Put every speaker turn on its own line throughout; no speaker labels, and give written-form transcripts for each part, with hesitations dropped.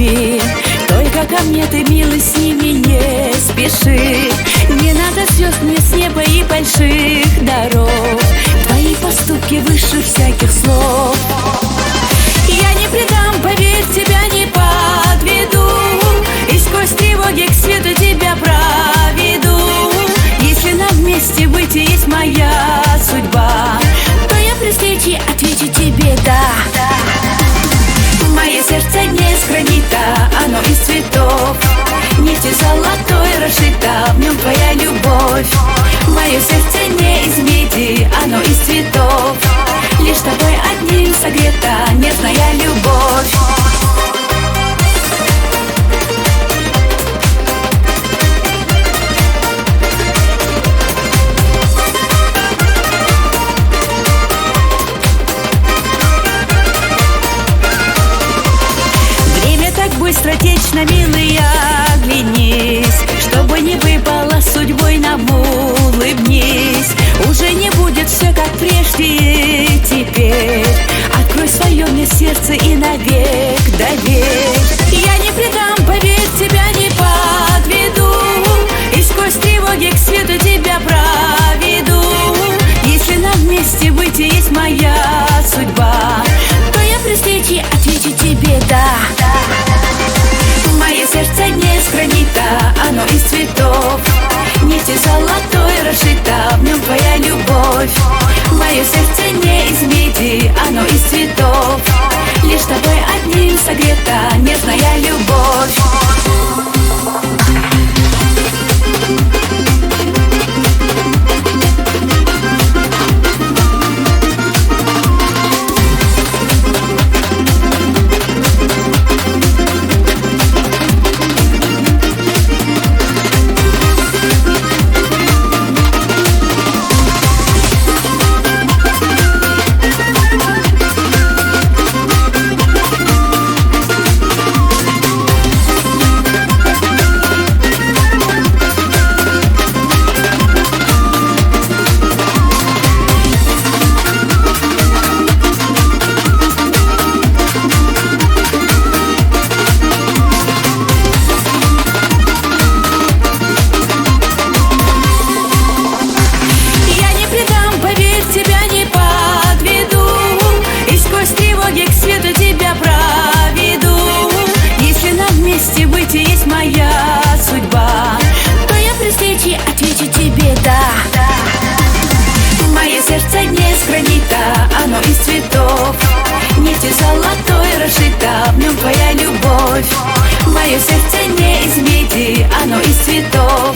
любви. Только ко мне ты, милый, с ними не спеши. Не надо звезд мне с неба и больших дорог. Твои поступки выше всяких слов. Я не предам, поверь, тебя не подведу, и сквозь тревоги к свету тебя проведу. Если нам вместе быть и есть моя судьба, то я при встрече отвечу тебе «да». Мое сердце не из гранита, оно из цветов, нитью золотой расшита, в нем твоя любовь. Мое сердце не из меди, оно из цветов, лишь тобой одним согрета нежная любовь. Быстротечно, милый, оглянись, чтобы не выпало судьбой нам, улыбнись. Уже не будет все как прежде теперь. Открой свое мне сердце и навек доверь. Я не предам, поверь, тебя не подведу, и сквозь тревоги к свету тебя проведу. Если нам вместе быть и есть моя судьба, то я при встрече отвечу тебе «да». Мое сердце не из гранита, оно из цветов, нитью золотой расшита, в нем твоя любовь. Мое сердце не из меди, оно из цветов, лишь тобой одним согрета нежная любовь. Есть моя судьба, то я при встрече отвечу тебе «да». Мое сердце не из гранита, оно из цветов, нитью золотой расшита, в нем твоя любовь. Мое сердце не из меди, оно из цветов,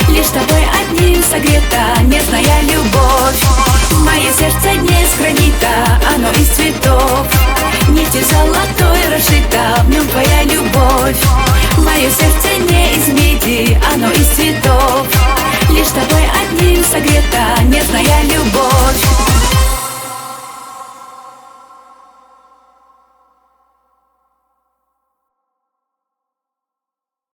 лишь тобой одним согрета нежная любовь. Мое сердце не из гранита, оно из цветов, нитью золотой расшита, в нем твоя любовь. Мое сердце не из меди,